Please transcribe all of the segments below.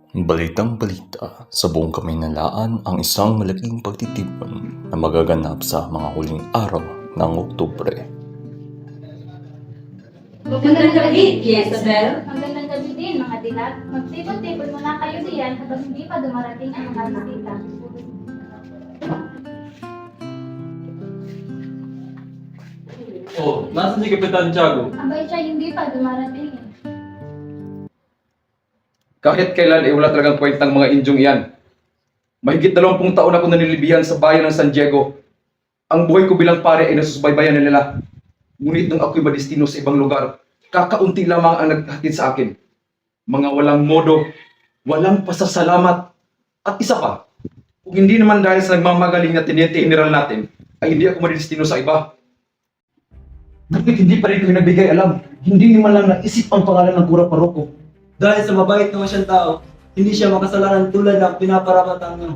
Balitang-balita sa buong Kaminalaan ang isang malaking pagtitipon na magaganap sa mga huling araw ng Oktubre. Magandang gabi, Jezebel. Magandang gabi din, mga dilag. Magtipon-tipon muna kayo diyan habang hindi pa dumarating ang mga bisita. Oh, nasaan si Kapitan Tiago? Abay siya hindi pa dumarating eh. Kahit kailan ay wala talagang kwentang mga Indyong iyan. Mahigit 20 taon ako nanilibihan sa bayan ng San Diego. Ang buhay ko bilang pare ay nasusubaybayan na nila. Ngunit nung ako'y madestino sa ibang lugar, kakaunti lamang ang naghatid sa akin. Mga walang modo, walang pasasalamat, at isa pa, kung hindi naman dahil sa nagmamagaling na Teniente General natin, ay hindi ako madestino sa iba. Bakit hindi pa rin kayo nagbigay alam? Hindi naman lang naisip ang pangalan ng Kura Paroko. Dahil sa mabait naman siyang tao, hindi siya makasalanan tulad ng pinaparapatan niyo.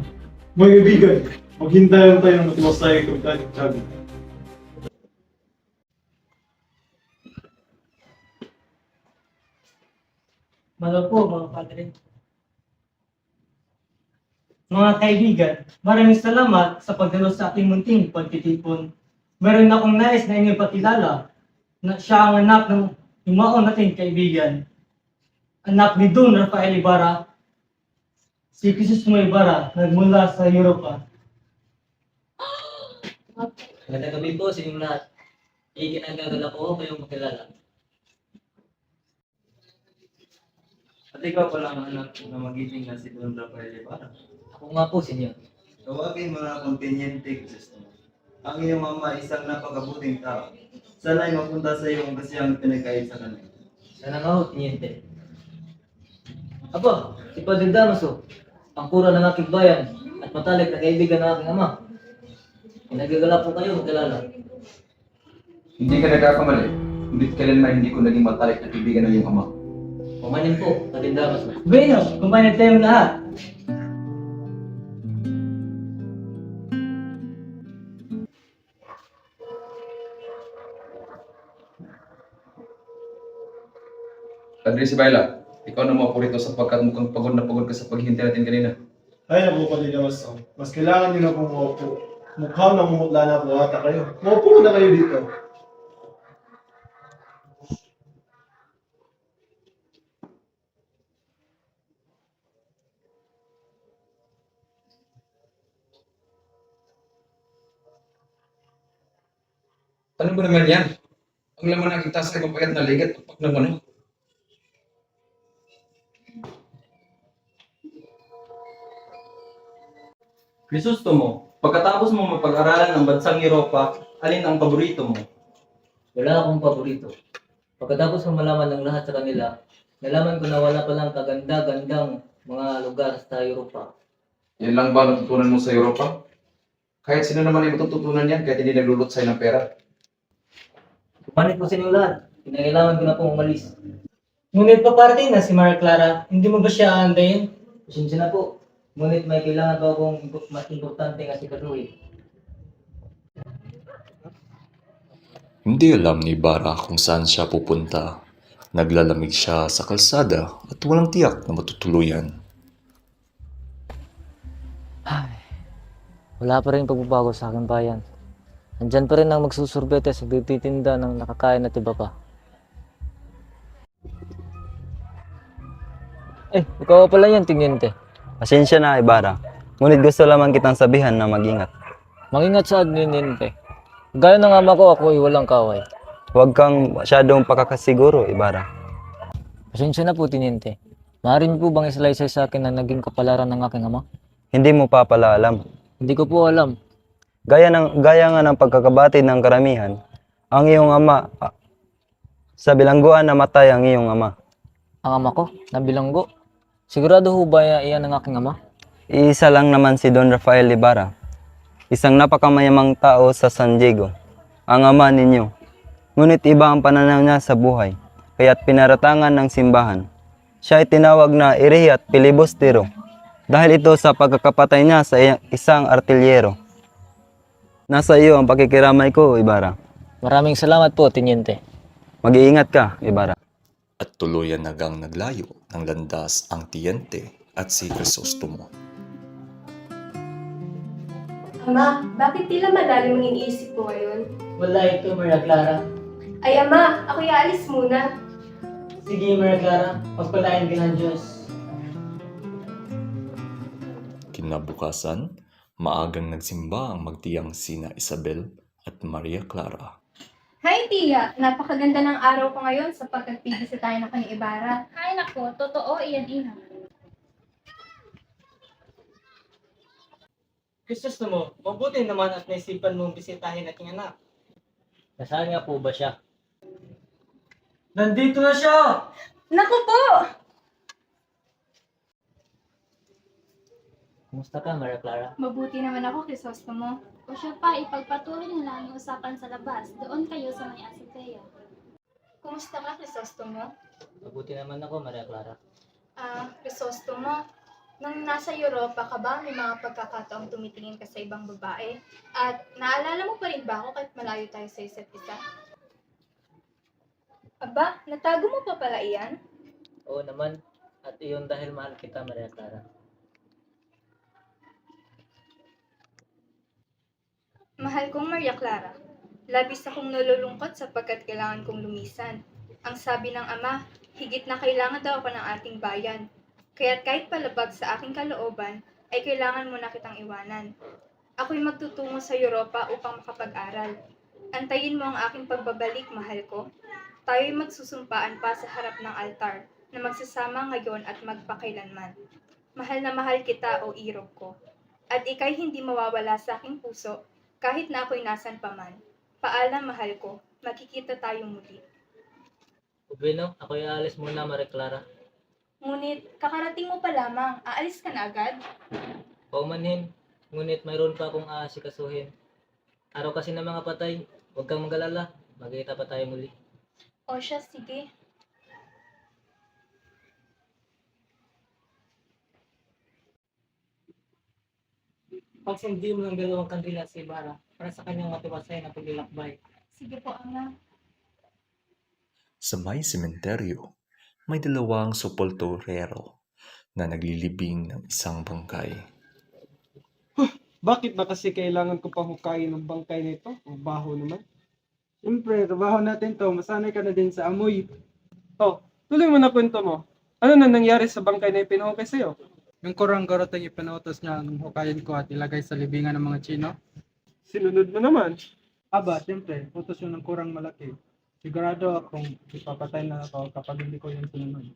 Mga kaibigan, maghintayan tayo ng matiwasay kung Kapitan Tiago. Malo po, mga padre. Mga kaibigan, maraming salamat sa pagdalo sa ating munting pagtitipon. Meron akong nais na inyong pakilala na siya ang anak ng yumaon nating kaibigan. Anak ni Don Rafael Ibarra, si Jesus Mo Ibarra, nagmula sa Europa. Magandang gabi po sa inyong lahat. Ikinagagalak ko kayong makilala. At ikaw pala ang anak na magiting na si Don Rafael Ibarra. Ako nga po, senyor. Tawagin mo na akong Teniente Cristo. Ang iyong mama ay isang napakabuting tao. Sana ay mapunta sa iyo ang kasiyang pinagkait sa kanya. Sana nga ho, tiniente. Aba, si Padre Damaso, ang kura ng aking bayan at matalik na kaibigan ng aking ama. Kinagagalak po kayo makilala. Hindi ka nagkakamali, ngunit kailanman hindi ko naging matalik na kaibigan ng iyong ama. Pumanin po, Padre Damaso. Bueno, kumain tayong lahat. Padre Sibayla, ikaw na maupo rito sapagkat mukhang pagod na pagod ka sa paghihintay natin kanina. Ay naku Kalina Maso, mas kailangan nyo na pong maupo. Mukhang namumutla na po ata kayo. Maupo na kayo dito. Ano ba naman yan? Ang laman ng aking tasa ay mapayat na ligat at pag naman ano. Crisostomo, pagkatapos mo mapag-aralan ng bansang Europa, alin ang paborito mo? Wala akong paborito. Pagkatapos ko malaman ng lahat sa kanila, nalaman ko na wala palang kaganda-gandang mga lugar sa Europa. Yan lang ba natutunan mo sa Europa? Kahit sino naman ay matututunan yan kahit hindi naglulot sa'yo ng pera. Pumanin po sa inyong lahat. Kinailangan ko na pong umalis. Ngunit paparating na si Maria Clara, hindi mo ba siya aandayin? Pasensya na po. Ngunit may kailangan pa akong mas importante nga si Katuloy. Hindi alam ni Ibarra kung saan siya pupunta. Naglalamig siya sa kalsada at walang tiyak na matutuluyan. Wala pa rin pagbabago sa aking bayan. Nandyan pa rin ang magsusurbete sa nagtitinda ng nakakain at iba pa. Ikaw pala yan, Teniente. Pasensya na, Ibarra. Ngunit gusto lamang kitang sabihan na mag-ingat. Mangingat sa Teniente. Gaya ng ama ko, ako ay walang kaway. Huwag kang masyadong pakakasiguro, Ibarra. Pasensya na po, Teniente. Maaari niyo po bang islaysay sa akin na naging kapalaran ng aking ama? Hindi mo pa pala alam. Hindi ko po alam. Gaya nga ng pagkakabatid ng karamihan, ang iyong ama, sa bilangguan namatay ang iyong ama. Ang ama ko, nabilanggo. Sigurado ho ba iyan ang aking ama? Iisa lang naman si Don Rafael Ibarra, isang napakamayamang tao sa San Diego, ang ama ninyo. Ngunit iba ang pananaw niya sa buhay, kaya't pinaratangan ng simbahan. Siya ay tinawag na irihi at pilibustero, dahil ito sa pagkakapatay niya sa isang artilyero. Nasa iyo ang pakikiramay ko, Ibarra. Maraming salamat po, Teniente. Mag-iingat ka, Ibarra. At tuluyan nagang naglayo ng landas ang tiyente at si Crisostomo. Ama, bakit tila malalim ang iniisip mo ngayon? Wala ito, Maria Clara. Ay ama, ako'y aalis muna. Sige, Maria Clara, pagpalain ka ng Diyos. Kinabukasan, maagang nagsimba ang magtiyang sina Isabel at Maria Clara. Hi, Tia! Napakaganda ng araw ko ngayon sapagkat bibisa tayo ng kanyang Ibarra. Ay nako, totoo iyan ina. Crisostomo, mabuti naman at naisipan mong bisitahin aking anak. Nasaan nga po ba siya? Nandito na siya! Naku po! Kumusta ka, Maria Clara? Mabuti naman ako, Crisostomo. O siya pa, ipagpatuloy na lang yung usapan sa labas. Doon kayo sa may azotea. Kumusta ka, Crisostomo? Mabuti naman ako, Maria Clara. Crisostomo, nang nasa Europa ka ba, may mga pagkakataong tumitingin ka sa ibang babae? At naalala mo pa rin ba ako kahit malayo tayo sa isa't isa? Aba, natago mo pa pala iyan? Oo naman. At iyon dahil mahal kita, Maria Clara. Mahal kong Maria Clara, labis akong nalulungkot sapagkat kailangan kong lumisan. Ang sabi ng ama, higit na kailangan daw ako ng ating bayan. Kaya't kahit palabag sa aking kalooban, ay kailangan mo na kitang iwanan. Ako'y magtutungo sa Europa upang makapag-aral. Antayin mo ang aking pagbabalik, mahal ko. Tayo'y magsusumpaan pa sa harap ng altar na magsasama ngayon at magpakailanman. Mahal na mahal kita, o irog ko. At ika'y hindi mawawala sa aking puso kahit na ako'y nasan pa man. Paalam, mahal ko. Magkikita tayo muli. Bueno, ako'y aalis muna, Maria Clara. Ngunit, kakarating mo pa lamang. Aalis ka na agad? Paumanhin, ngunit mayroon pa akong aasikasuhin. Araw kasi ng mga patay, huwag kang mag-alala. Magkita pa tayo muli. O siya, sige. Pagsindi mo ng dalawang kandila sa Ibarra para sa kanyang matiwasay na paglilakbay. Sige po, ama. Sa may sementeryo, may dalawang sepulturero na naglilibing ng isang bangkay. Bakit ba kasi kailangan ko pa hukayin ng bangkay nito? Ang baho naman. Siyempre, trabaho natin to. Masanay ka na din sa amoy. Oh, tuloy mo na kwento mo. Ano na nangyari sa bangkay na ipinahukay sa'yo? Yung kurang garoteng ipinautos niya nung hukayin ko at ilagay sa libingan ng mga Chino. Sinunod mo naman. Aba, siyempre, utos yun ng kurang malaki. Sigurado akong ipapatay na ako kapag hindi ko yung sinunod.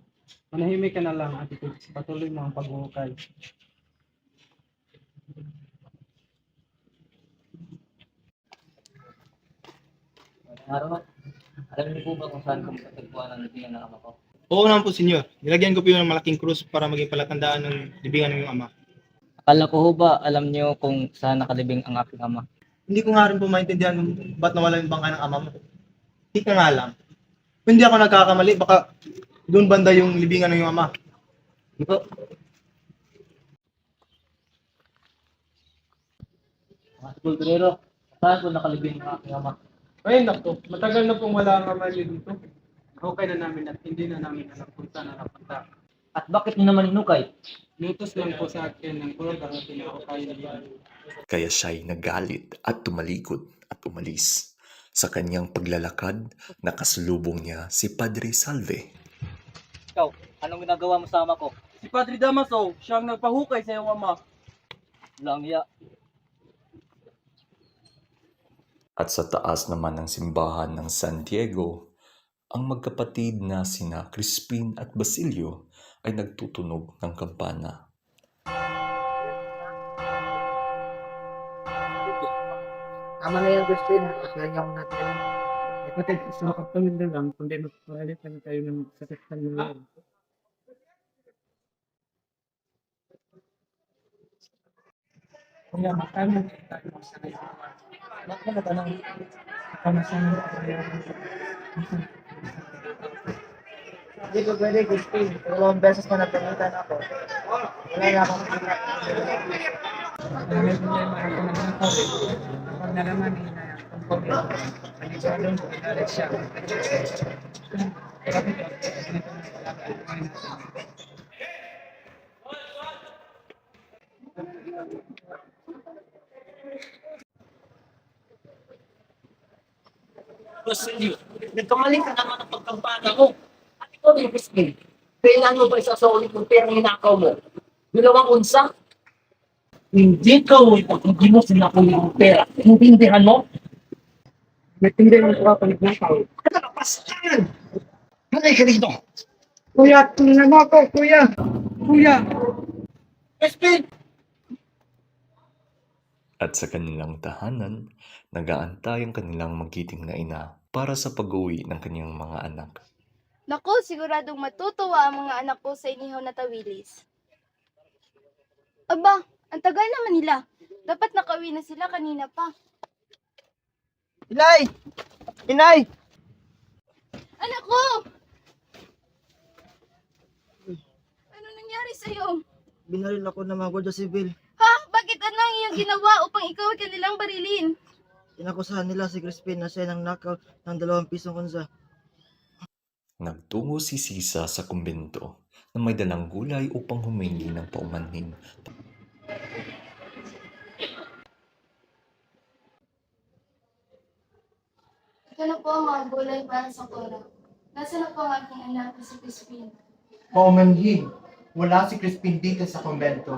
Manahimik ka na lang at patuloy mo ang paghuhukay. Araw, alam niyo po ba kung saan ko matatagpuan ang libingan ng ama ko? Oo naman po, senyor. Nilagyan ko po yun ng malaking krus para maging palatandaan ng libingan ng iyong ama. Akala ko ho ba alam niyo kung saan nakalibing ang aking ama? Hindi ko nga rin po maintindihan kung ba't nawala yung bangka ng ama mo. Hindi ka nga alam. Kung hindi ako nagkakamali, baka doon banda yung libingan ng iyong ama. Ito, mga sepulturero, saan po nakalibing ang aking ama? Ay, naku, matagal na pong wala ang ama niyo dito. Okay na namin at hindi na namin alam kung saan na napunta. At bakit niyo naman hinukay? Nutos lang po sa akin ng kurang garoteng na hukayin niya. Kaya siya'y nagalit at tumalikod at umalis. Sa kanyang paglalakad, nakasalubong niya si Padre Salve. Ikaw, anong ginagawa mo sa ama ko? Si Padre Damaso, siyang nagpahukay sa iyong ama. Langya. At sa taas naman ng simbahan ng San Diego, ang magkapatid na sina Crispin at Basilio ay nagtutunog ng kampana. Tama na yan, Christine. Kaya ako natin. Kapatid, isa kapamilya na lang, kundi magpalit na tayo ng sakit na yun. Kaya makano tayo sa kayo. Bakit na tanong? Kamasama na tayo. Hindi ko pwede, Christine. 2 beses ko napamitan ako. Wala na akong May problema ako na ng COVID. Kapag nalaman nila ang COVID, panigurado ko inalit siya. Kapit ako, ganito na talaga ang buhay natin. Basilio, nagkamali ka naman ang pagkampana mo. At ikaw rin, Crispin. Kailan mo ba isasaulit yung perang hinakaw mo? Dalawang unsa? Hindi ka ulit at hindi mo sinakuli yung pera. Hintindihan mo? Natindihan mo pa pagnakaw. Kalapasan! Halay ka dito! Kuya, tingnan mo ako, kuya. Kuya. Crispin! At sa kanilang tahanan, nag-aantay ang kanilang magiting na ina para sa pag-uwi ng kanyang mga anak. Naku, siguradong matutuwa ang mga anak ko sa inihaw na tawilis. Aba, ang tagal naman nila. Dapat nakauwi na sila kanina pa. Inay! Inay! Anak ko! Ano nangyari sa'yo? Binaril ako ng mga Guardia Civil. Ha? Bakit ano ang iyong ginawa upang ikaw ay kanilang barilin? Inakusahan nila si Crispin na siya ng nakaw ng 2 pisong unsa. Nagtungo si Sisa sa kumbento na may dalang gulay upang humingi ng paumanhin. Ito na po ang mga gulay para sa kora. Nasaan na po ang aking anak na si Crispin? Paumanhin, wala si Crispin dito sa kumbento.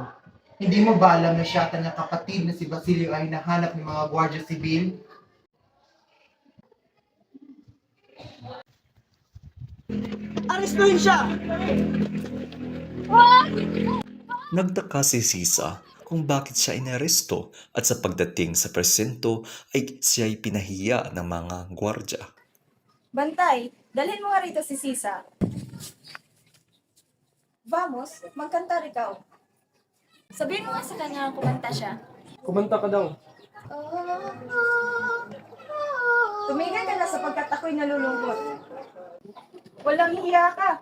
Hindi mo ba alam na siya at kanyang kapatid na si Basilio ay hinahanap ng mga Guardia Civil? Arestuhin siya! Nagtaka si Sisa kung bakit siya inaresto at sa pagdating sa presinto ay siya'y pinahiya ng mga gwardya. Bantay, dalhin mo nga rito si Sisa. Vamos, magkanta ikaw. Sabihin mo nga sa kanya kumanta siya. Kumanta ka daw. Tumigil ka na sapagkat ako'y nalulungkot. Walang hiya ka.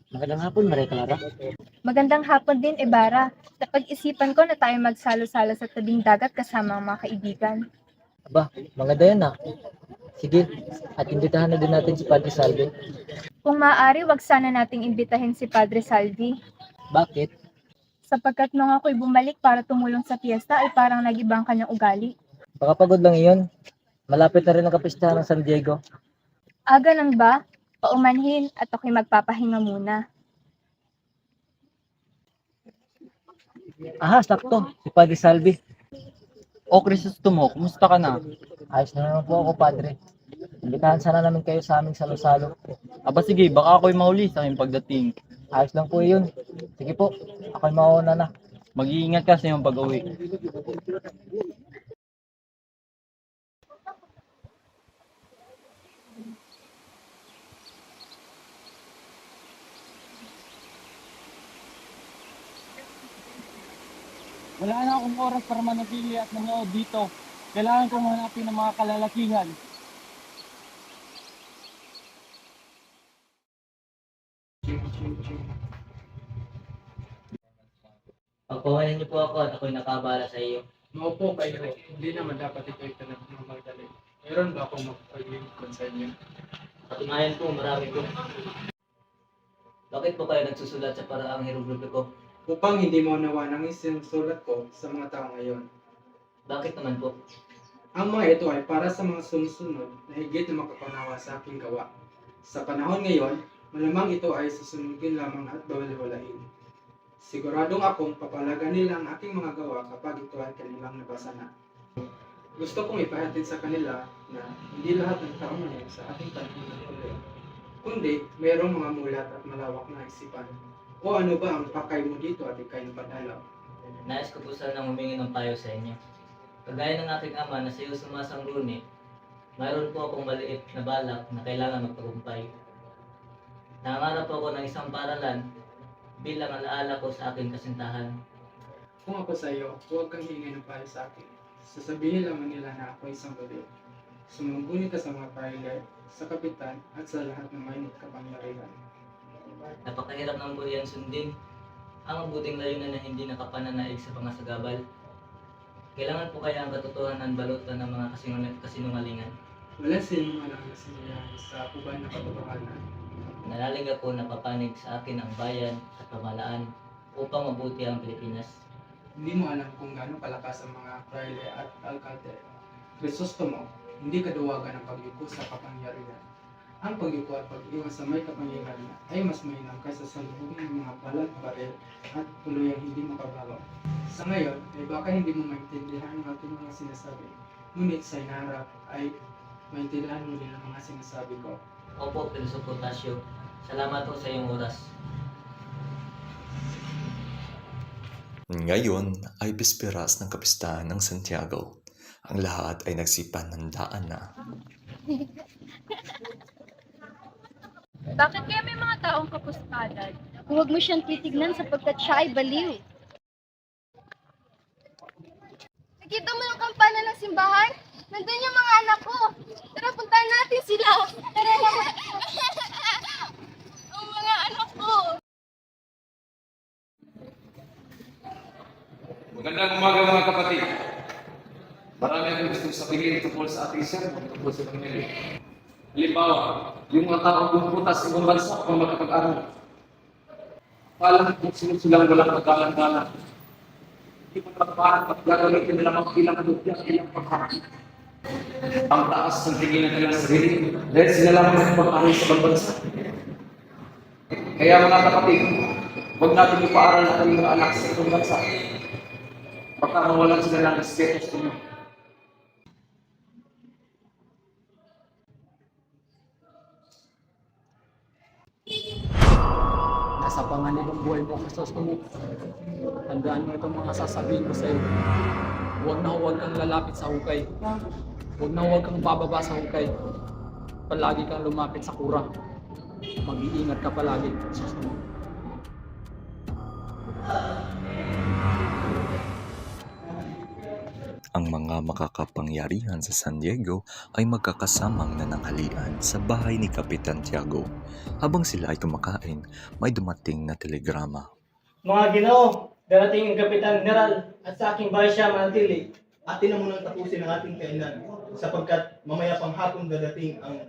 Magandang hapon, Maria Clara. Magandang hapon din, Ibarra. Napag-isipan ko na tayo magsalo-salo sa tabing dagat kasama ang mga kaibigan. Aba, maganda yan ah. Sige, at imbitahan na din natin si Padre Salve. Kung maaari, wag sana nating imbitahin si Padre Salvi. Bakit? Sapagkat nung ako'y bumalik para tumulong sa piyesta ay parang nag-ibang kanyang ugali. Baka pagod lang iyon. Malapit na rin ang kapistahan ng San Diego. Ganun ba? Paumanhin at ako'y magpapahinga muna. Aha, sakto. Si Padre Salve. O Crisostomo, kumusta ka na? Ayos na naman po ako, Padre. Imbitahan sana namin kayo sa aming salo-salo. Aba sige, baka ako'y mahuli sa aking pagdating. Ayos lang po yun. Sige po, ako'y mauna na. Mag-iingat ka sa iyong pag-uwi. Wala na akong oras para manatili at manood dito. Kailangan kong hanapin ng mga kalalakihan. Pagpawalan niyo po ako at ako'y nakabala sa iyo. Maupo kayo. Hindi naman dapat ito itanong ng magdali. Meron ba akong magpag-iikot sa inyo? Patunayan po, marami po. Bakit po kayo nagsusulat sa paraang hieroglifiko? Upang hindi mo nawa ng isinusulat ko sa mga tao ngayon. Bakit naman po? Ang mga ito ay para sa mga sumusunod na higit na makapanawa sa aking gawa. Sa panahon ngayon, malamang ito ay susunugin lamang at bawal-walain. Siguradong akong papalagan nila ang aking mga gawa kapag ito ay kanilang nabasa na. Gusto kong ipahatid sa kanila na hindi lahat ng tao ngayon sa ating panahon ng ulit, kundi mayroong mga mulat at malawak na isipan. O ano ba ang pakay mo dito at ikay ng padalaw? Nais ko po sanang humingi ng payo sa inyo. Kagaya ng aking ama na sa iyo sumasangguni, mayroon po akong maliit na balak na kailangan magtagumpay. Nangangarap po ako ng isang paralan bilang alaala ko sa aking kasintahan. Kung ako sa iyo, huwag kang hingi ng payo sa akin. Sasabihin lamang nila na ako isang babae. Sumungguni ka sa mga barangay, sa kapitan, at sa lahat ng may kapangyarihan. Napakahirap ng buhayan sundin ang mabuting layunan na hindi nakapananaig sa pangasagabal. Kailangan po kaya ang katotohanan balutan ng mga kasinungalingan. Wala silang alam na sinayang sa uban na katotohanan. Nanalig ako na papanig sa akin ang bayan at pamalaan upang mabuti ang Pilipinas. Hindi mo alam kung gaano kalakas ang mga praile at alkalde. Crisostomo, hindi kaduwagan ang pagyuko sa kapangyarihan. Ang pagyuko at pag-iwas sa may kapangyarihan ay mas mainam kaysa sa lubugin ng mga balat, baril at tuluyang hindi makabago. Sa ngayon, ay baka hindi mo maintindihan ang aking mga sinasabi. Ngunit sa inaharap ay maintindihan mo din ang mga sinasabi ko. Opo, Pilosopo Tasio. Salamat po sa iyong oras. Ngayon ay bisperas ng kapistahan ng Santiago. Ang lahat ay nagsipanandaan na. Bakit kaya may mga taong kapuskalan? Huwag mo siyang titignan sapagkat siya ay baliw. Nakita mo yung kampana ng simbahan? Nandun yung mga anak ko. Tara, puntahan natin sila. Tara naman. Ang mga anak ko. Magandang umaga mga kapatid. Marami akong gustong sabihin tungkol sa ating sermon tungkol sa Panginoon. Halimbawa, yung mga taong pupunta sa ibang bansa upang makapag-aral. Palang kung sinusulang walang pagkalan-galan. Hindi mo pagpaparan at gagamitin nila mga bilang adopya at ilang pagkakas. Ang taas ng tingin ng kanilang sarili dahil sila lang ang pag-aral sa ibang bansa. Kaya mga kapatid, huwag natin ipaaral na kami mga anak sa ibang bansa. Baka mawalan sila ng respeto sa inyo. Nasa panganib ang buhay mo, Crisostomo. Tandaan mo itong mga sasabihin ko sa iyo. Huwag kang lalapit sa hukay. Huwag kang bababa sa hukay. Palagi kang lumapit sa kura. Mag-iingat ka palagi, Crisostomo. Ang mga makakapangyarihan sa San Diego ay magkakasamang nananghalian sa bahay ni Kapitan Tiago. Habang sila ay kumakain, may dumating na telegrama. Mga Ginoo, darating ang Kapitan General at sa aking bahay siya manatili. Atin na munang tapusin ang ating kainan sapagkat mamaya pang hapon dadating ang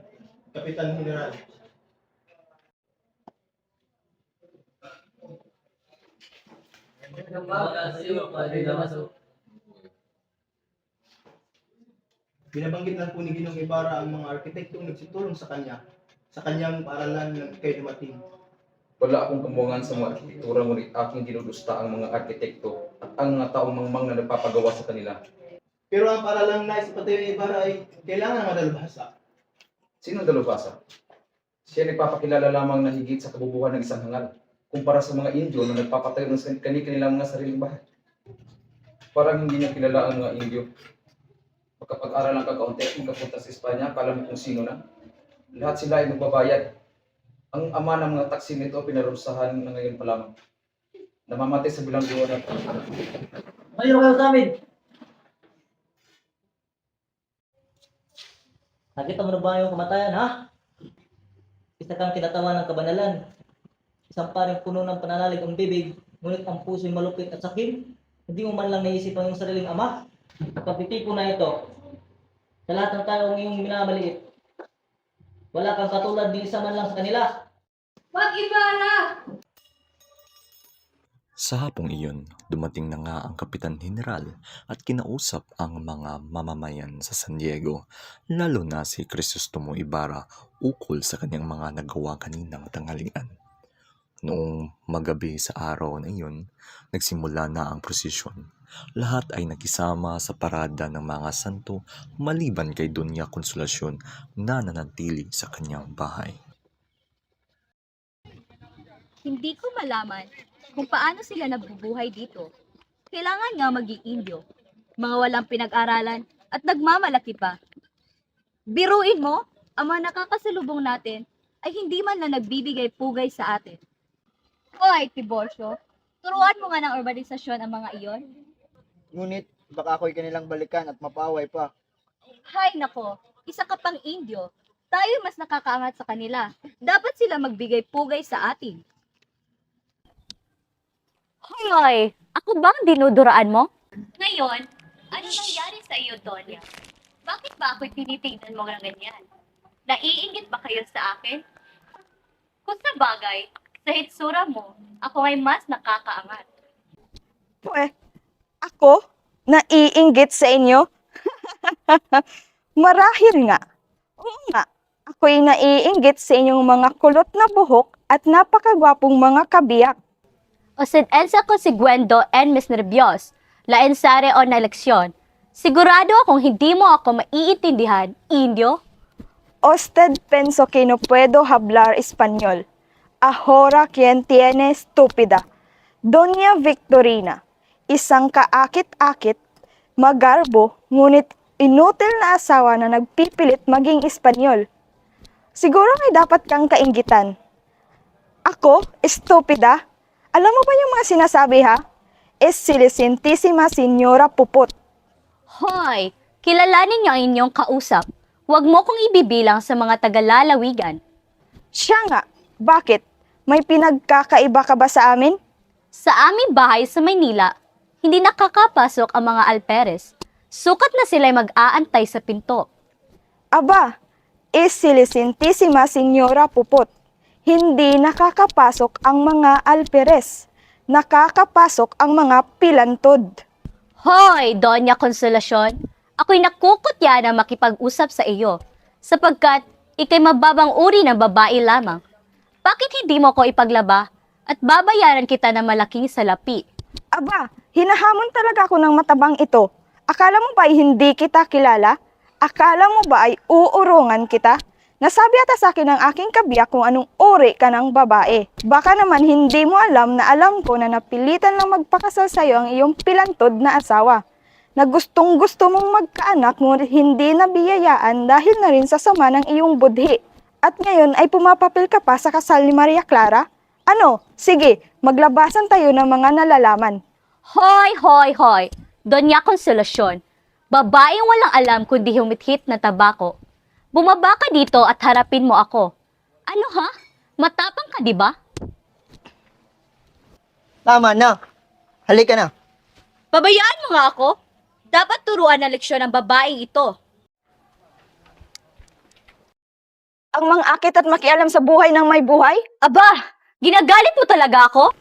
Kapitan General. Binabanggit lang po ni Ginong Ibarra ang mga arkitektong nagsitulong sa kanya sa kanyang paaralan ng kay dumating. Wala akong kamuangan sa mga arkitektura, ngunit aking dinudusta ang mga arkitekto at ang mga taong mangmang na nagpapagawa sa kanila. Pero ang paaralang nais sa patayo ni Ibarra ay kailangan ng madalubhasa. Sino dalubhasa? Siya nagpapakilala lamang na higit sa kabubuhan ng isang hangal kumpara sa mga Indyo na nagpapatayo ng kanilang mga sariling bahay. Parang hindi niya kilala ang mga Indyo. Magkapag-aral lang kakaunti at magkapunta sa Espanya, akala mo kung sino na. Lahat sila ay magbabayad. Ang ama ng mga taksin nito pinarusahan na ngayon pa lamang. Namamatay sa bilang diwa ng Ayaw kayo sa amin. Nakita mo na ba yung kamatayan, ha? Isa kang tinatawan ng kabanalan. Isang paring puno ng pananalig ang bibig, ngunit ang puso'y malupit at sakim. Hindi mo man lang naisip ang iyong sariling ama. Kapitipo na ito. Sa lahat ng taong iyong minamaliit, wala kang katulad di isa man lang sa kanila. Wag Ibarra! Sa hapong iyon, dumating na nga ang Kapitan General at kinausap ang mga mamamayan sa San Diego, lalo na si Crisostomo Ibarra ukol sa kanyang mga nagawa kaninang tanghalian. Noong magabi sa araw na iyon, nagsimula na ang prosesyon. Lahat ay nakisama sa parada ng mga santo maliban kay Doña Consolacion na nanatili sa kanyang bahay. Hindi ko malaman kung paano sila nabubuhay dito. Kailangan nga maging Indio. Mga walang pinag-aralan at nagmamalaki pa. Biruin mo, ang mga nakakasalubong natin ay hindi man lang nagbibigay pugay sa atin. Hoy, Tiborcio, turuan mo nga ng urbanisasyon ang mga iyon. Ngunit baka ako'y kanilang balikan at mapaway pa. Hay nako, isa ka pang Indio. Tayo mas nakakaangat sa kanila. Dapat sila magbigay pugay sa atin. Hoy! Ako bang dinuduraan mo? Ngayon, ano nangyari sa iyo, Donya? Bakit ba ako'y tinitingnan mo ng ganyan? Naiinggit ba kayo sa akin? Kung sa bagay, sa hitsura mo, ako ay mas nakakaangat. Ako? Naiinggit sa inyo? Marahil nga. Oo nga. Ako'y naiinggit sa inyong mga kulot na buhok at napakagwapong mga kabiyak. O senensa ko si Gwendo and Miss Nervios, la ensare o na leksyon. Sigurado akong hindi mo ako maiintindihan, Indio. Usted penso que no puedo hablar español. Ahora quien tiene estúpida. Doña Victorina, isang kaakit-akit, magarbo, ngunit inutil na asawa na nagpipilit maging Espanyol. Siguro may dapat kang kainggitan. Ako? Estúpida? Alam mo ba yung mga sinasabi ha? Es Silicentísima Señora Puput. Hoy, kilalanin niyo ang inyong kausap. Huwag mo kong ibibilang sa mga tagalalawigan. Siya nga, bakit? May pinagkakaiba ka ba sa amin? Sa aming bahay sa Maynila, hindi nakakapasok ang mga alperes. Sukat na sila'y mag-aantay sa pinto. Aba, es Silicentísima Señora Puput. Hindi nakakapasok ang mga alperes. Nakakapasok ang mga pilantod. Hoy, Doña Consolacion, ako'y nakukutya na makipag-usap sa iyo, sapagkat ikay mababang uri ng babae lamang. Bakit hindi mo ko ipaglaba at babayaran kita ng malaking salapi? Aba, hinahamon talaga ako ng matabang ito. Akala mo ba ay hindi kita kilala? Akala mo ba ay uurungan kita? Nasabi ata sa akin ng aking kabiyak kung anong uri ka ng babae. Baka naman hindi mo alam na alam ko na napilitan lang magpakasal sa'yo ang iyong pilantod na asawa. Na gustong gusto mong magkaanak ngunit hindi nabiyayaan dahil na rin sa sama ng iyong budhi. At ngayon ay pumapapil ka pa sa kasal ni Maria Clara? Ano? Sige, maglabasan tayo ng mga nalalaman. Hoy, hoy, hoy, Doña Consolacion, babaeng walang alam kundi humithit na tabako. Bumaba ka dito at harapin mo ako. Ano ha? Matapang ka, di ba? Tama na. Halika na. Babayaan mo nga ako. Dapat turuan na leksyon ng babaeng ito. Ang mang-akit at makialam sa buhay ng may buhay? Aba, ginagalit mo talaga ako?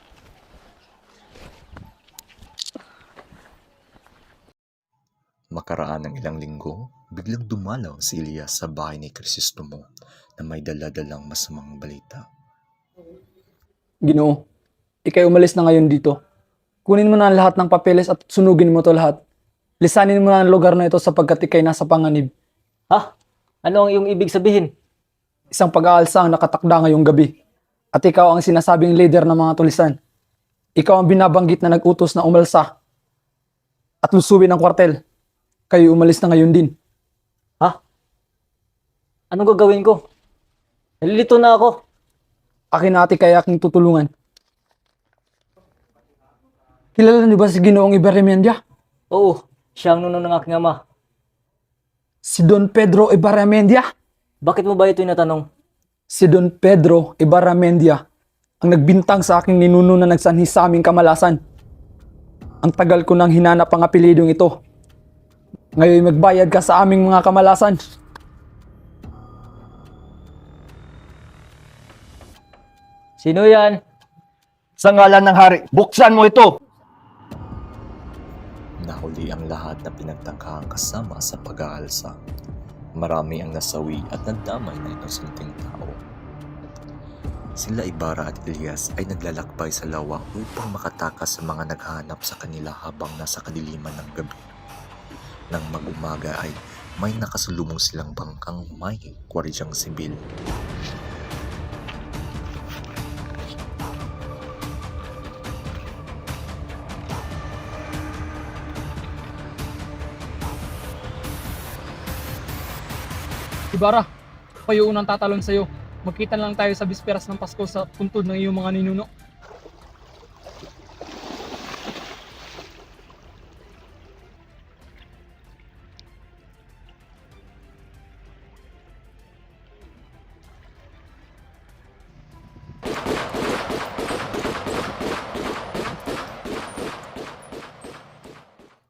Makaraan ng ilang linggo, biglang dumalaw si Elias sa bahay ni Crisostomo na may dala-dalang masamang balita. Ginoo, ikay umalis na ngayon dito. Kunin mo na ang lahat ng papeles at sunugin mo to lahat. Lisanin mo na ang lugar na ito sapagkat ikay nasa panganib. Ha? Ano ang iyong ibig sabihin? Isang pag-aalsa ang nakatakda ngayong gabi. At ikaw ang sinasabing leader ng mga tulisan. Ikaw ang binabanggit na nag-utos na umalsa at lusuin ang kwartel. Kayo umalis na ngayon din. Ha? Anong gagawin ko? Nalilito na ako. Akin na ate kaya aking tutulungan. Kilala niyo ba si Ginoong Ibarremendia? Oo, siya ang nunong ng aking ama. Si Don Pedro Ibarremendia? Bakit mo ba ito natanong? Si Don Pedro Ibarremendia ang nagbintang sa aking ninuno na nagsanhi sa aming kamalasan. Ang tagal ko nang hinanap ang apelidong ito. Ngayon magbayad ka sa aming mga kamalasan. Sino yan? Sa ngalan ng hari, buksan mo ito! Nahuli ang lahat na pinagtangkahang kasama sa pag-aalsa. Marami ang nasawi at nadamay na inosenteng tao. Sila Ibarra at Elias ay naglalakbay sa lawa upang makatakas sa mga naghahanap sa kanila habang nasa kadiliman ng gabi. Nang mag-umaga ay may nakasalubong silang bangkang may gwardyang sibil. Ibarra, kayo unang tatalon sa'yo. Magkita lang tayo sa bisperas ng Pasko sa puntod ng iyong mga ninuno.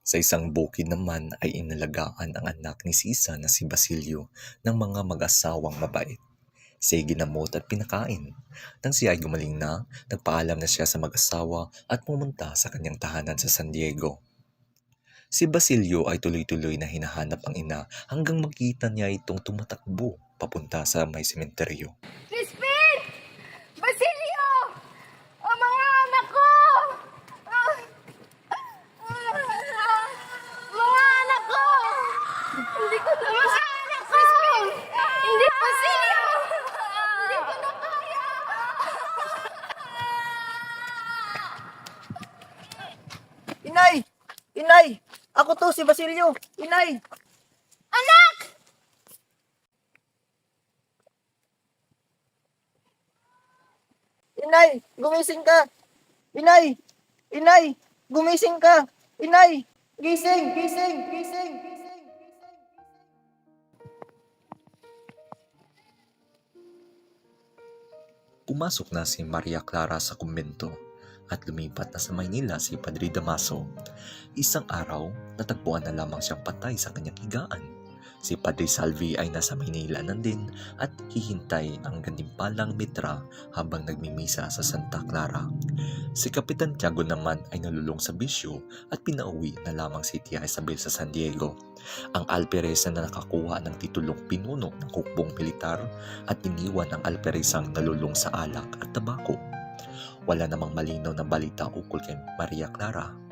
Sa isang bukid naman ay inalagaan ang anak ni Sisa na si Basilio ng mga mag-asawang mabait. Siya ay ginamot at pinakain. Nang siya ay gumaling na, nagpaalam na siya sa mag-asawa at pumunta sa kanyang tahanan sa San Diego. Si Basilio ay tuloy-tuloy na hinahanap ang ina hanggang makita niya itong tumatakbo papunta sa may sementeryo. Crispin! Basilio! O mga anak ko! Mga anak ko! Hindi ko na mga anak ko! Hindi, Basilio! Hindi ko na kaya! Inay! Inay! Ako to, si Basilio! Inay! Anak! Inay! Gumising ka! Inay! Inay! Gumising ka! Inay! Gising! Gising! Gising! Gising! Pumasok na si Maria Clara sa kumbento at lumipat na sa Maynila si Padre Damaso. Isang araw, natagpuan na lamang siyang patay sa kanyang higaan. Si Padre Salvi ay nasa Maynila na din at hihintay ang gantimpalang mitra habang nagmimisa sa Santa Clara. Si Kapitan Tiago naman ay nalulong sa bisyo at pinauwi na lamang si Tia Isabel sa San Diego. Ang alperesa na nakakuha ng titulong pinuno ng hukbong militar at iniwan ang alperesang nalulong sa alak at tabako. Wala namang malinaw na balita ukol kay Maria Clara.